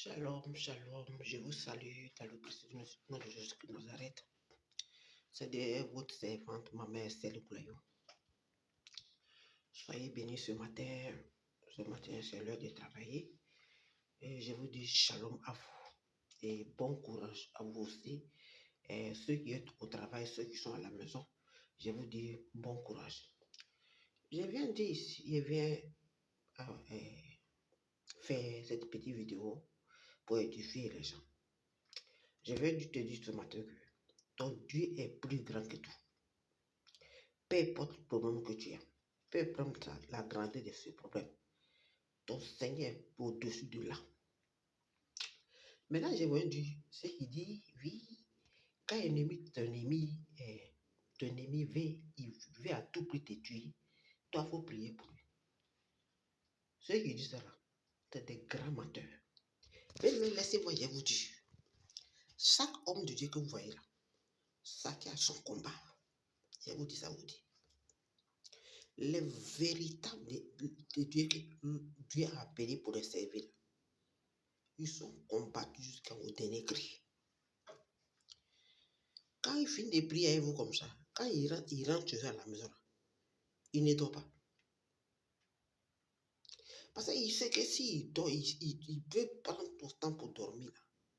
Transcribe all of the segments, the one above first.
Shalom, shalom, je vous salue dans le précieux nom de Jésus-Christ de Nazareth. C'est de votre servante, ma mère Céline Boulayon. Soyez bénis ce matin. Ce matin, c'est l'heure de travailler. Et je vous dis shalom à vous. Et bon courage à vous aussi. Et ceux qui êtes au travail, ceux qui sont à la maison, je vous dis bon courage. Je viens faire cette petite vidéo pour édifier les gens. Je vais te dire ce matin que ton Dieu est plus grand que tout. Peu importe le problème que tu as, peu importe la grandeur de ce problème, ton Seigneur est au-dessus de là. Maintenant, je vais dire ce qu'il dit, oui, quand ton ennemi veut à tout prix te tuer, toi, il faut prier pour lui. Ceux qui disent ça là, c'est des grands menteurs. Mais laissez-moi, je vous dire, chaque homme de Dieu que vous voyez là, chacun a son combat. Je vous dis ça, vous dis. Les véritables de Dieu que Dieu a appelés pour les servir, ils sont combattus jusqu'au dernier cri. Quand il finit de prier avec vous comme ça, quand il rentre chez eux à la maison, il ne dort pas. Parce qu'il sait que s'il dort, il peut prendre tout le temps pour dormir.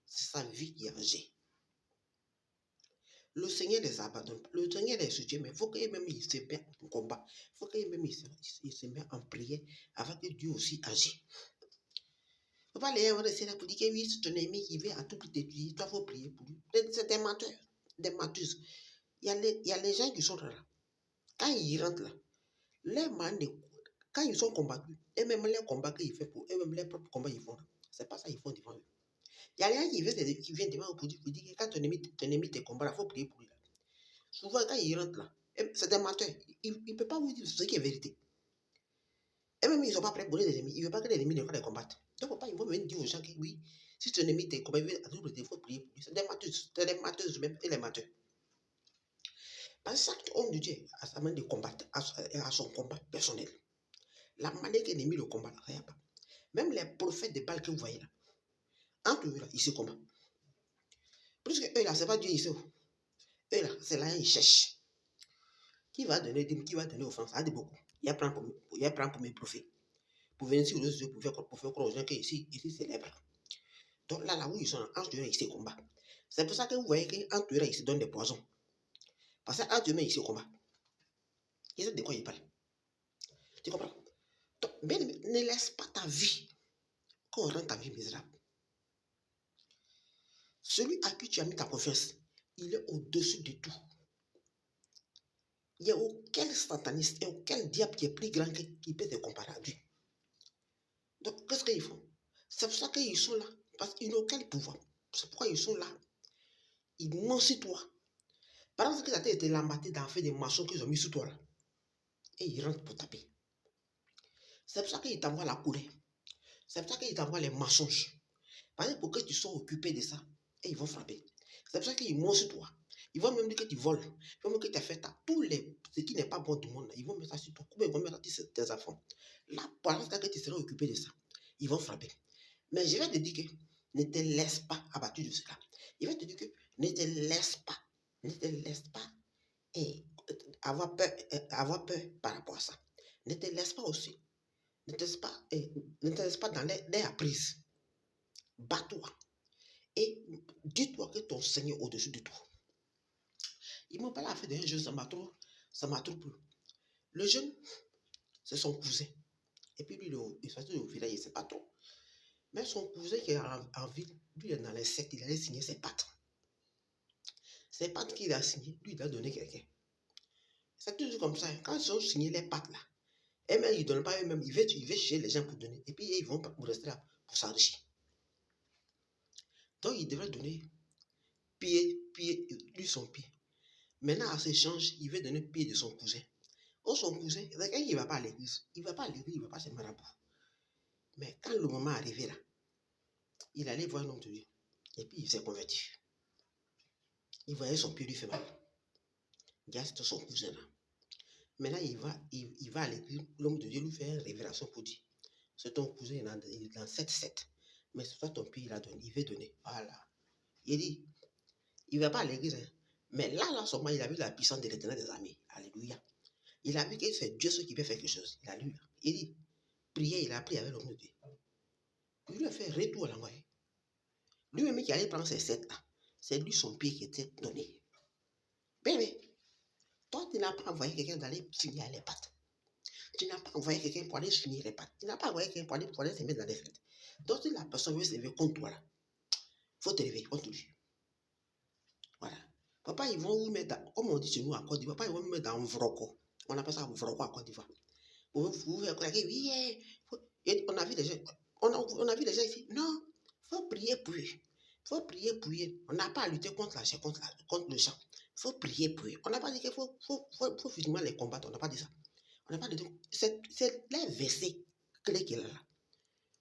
C'est sa vie qui est en jeu. Le Seigneur les abandonne. Le Seigneur les soutient, mais il faut qu'il même se mette en combat. Il faut qu'il même se mette en prière avant que Dieu aussi agisse. Il ne faut pas les rester là pour dire que oui, c'est ton ennemi qui veut à tout prix te tuer. Toi, il faut prier pour lui. C'est des menteurs, des menteuses. Il y a les gens qui sont là. Quand ils rentrent là, les mains, quand ils sont combattus, et même les combats qu'ils font pour eux, même les propres combats qu'ils font, c'est pas ça qu'ils font devant eux. Il y a les gens qui viennent devant eux pour dire que quand ton ennemi te combat, il faut prier pour lui. Là. Souvent, quand ils rentrent là, c'est des menteurs. Ils ne peuvent pas vous dire ce qui est vérité. Et même ils ne sont pas prêts pour les ennemis. Ils ne veulent pas que les ennemis ne les combattent. Donc, ils vont même dire aux gens que oui, si ton ennemi te combat, il faut prier pour lui. C'est des menteuses même, et les menteurs. Parce que chaque homme de Dieu a sa manière de combattre, a son combat personnel. La manière que l'ennemi le combat, ça y a pas. Même les prophètes de Baal que vous voyez là, entre eux là, ils se combattent. Plus que eux là, c'est pas Dieu, ils se. Eux là, c'est là, ils cherchent. Qui va donner offense? Ça dit beaucoup. Il y a plein pour mes prophètes. Pour venir sur les yeux, pour faire croire aux gens que ici c'est libre. Donc là où ils sont, entre eux, ils se combattent. C'est pour ça que vous voyez qu'entre eux, ils se donnent des poisons. Parce qu'entre eux, ils se combattent. Ils savent de quoi ils parlent. Tu comprends? Donc, mais ne laisse pas ta vie qu'on rend ta vie misérable. Celui à qui tu as mis ta confiance, il est au-dessus de tout. Il n'y a aucun sataniste et aucun diable qui est plus grand qui peut te comparer à Dieu. Donc, qu'est-ce qu'ils font? C'est pour ça qu'ils sont là. Parce qu'ils n'ont aucun pouvoir. C'est pourquoi ils sont là. Ils mentent sur toi. Par exemple, que ça t'a été lambatté d'en faire des maçons qu'ils ont mis sur toi là. Et ils rentrent pour taper. C'est pour ça qu'ils t'envoient la colère. C'est pour ça qu'ils t'envoient les mensonges. Parce que pour que tu sois occupé de ça, et ils vont frapper. C'est pour ça qu'ils mentent sur toi. Ils vont même dire que tu voles. Ils vont même dire que tu as fait ça. Ce qui n'est pas bon du monde, ils vont mettre ça sur toi. Comment ils vont mettre ça sur tes enfants? Là, pendant que tu seras occupé de ça, ils vont frapper. Mais je vais te dire que ne te laisse pas abattu de cela. Il va te dire que ne te laisse pas avoir peur par rapport à ça. Ne te laisse pas aussi. Ne te laisse pas dans les apprises. Bats-toi. Et dis-toi que ton Seigneur est au-dessus de tout. Il m'a parlé à faire d'un jeune, ça m'a trop plu. Le jeune, c'est son cousin. Et puis lui, il sortait au village, il ne sait pas trop. Mais son cousin qui est en ville, lui, il est dans les sectes, il allait signer ses pattes. Ses pattes qu'il a signées, lui, il a donné quelqu'un. C'est toujours comme ça. Quand ils ont signé les pattes là, et même ils ne donnent pas eux-mêmes, ils vont chez les gens pour donner. Et puis ils vont rester là pour s'enrichir. Donc il devrait donner lui son pied. Maintenant, à ce échange, il veut donner le pied de son cousin. Oh, son cousin, c'est qu'il ne va pas à l'église. Il ne va pas à l'église, il ne va pas chez marabout. Mais quand le moment est arrivé là, il allait voir un homme de Dieu. Et puis il s'est converti. Il voyait son pied lui fait mal. C'était son cousin là. Maintenant, il va à l'église, l'homme de Dieu lui fait une révélation pour dire, c'est ton cousin, il est dans 7-7. Mais c'est toi ton pays, il a donné, il veut donner. Voilà. Il dit, il ne va pas à l'église. Hein. Mais là, seulement, il a vu la puissance de l'éternel des armées. Alléluia. Il a vu que c'est Dieu qui peut faire quelque chose. Il a lu. Il dit, prier, il a prié avec l'homme de Dieu. Il lui a fait retour à l'envoyer. Lui-même qui allait prendre ses 7 là, c'est lui son pied qui était donné. Bébé, toi, tu n'as pas envoyé quelqu'un d'aller finir les pattes. Tu n'as pas envoyé quelqu'un pour aller finir les pattes. Tu n'as pas envoyé quelqu'un pour aller se mettre dans les fêtes. Donc, si la personne veut se lever contre toi, là, il faut te lever contre lui. Voilà. Papa, ils vont vous mettre dans, comme on dit chez nous à Côte d'Ivoire, papa, ils vont vous mettre dans un vroco. On appelle ça un vroco à Côte d'Ivoire. Vous faire claquer, oui, on a vu les gens, on a vu les gens ici. Non, il faut prier pour eux. Il faut prier pour eux. On n'a pas à lutter contre le champ. Il faut prier pour eux. On n'a pas dit qu'il faut physiquement les combattre. On n'a pas dit ça. On n'a pas dit. C'est les versets clés qu'il a là.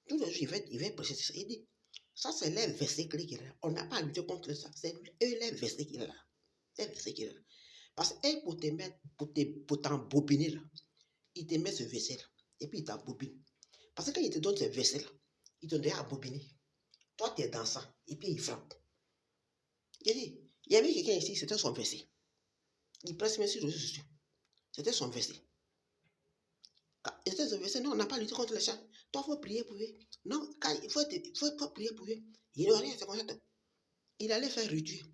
Tout le jour, il va prêcher ça. Il dit, ça c'est les versets clés qu'il a là. On n'a pas à lutter contre ça. C'est eux les versets qu'il a là. Les versets qu'il a là. Parce que pour te mettre, pour t'embobiner là, il te met ce verset là. Et puis il t'embobine. Parce que quand il te donne ce verset là, il te donne à bobiner. Toi, tu es dansant. Et puis il frappe. Il dit, il y avait quelqu'un ici, c'était son verset. Il presse même sur les réseaux sociaux. C'était son verset. C'était son verset. Non, on n'a pas lutté contre les chats. Toi, il faut prier pour eux. Non, il faut prier pour eux. Il n'a rien, c'est comme ça. Il allait faire réduire.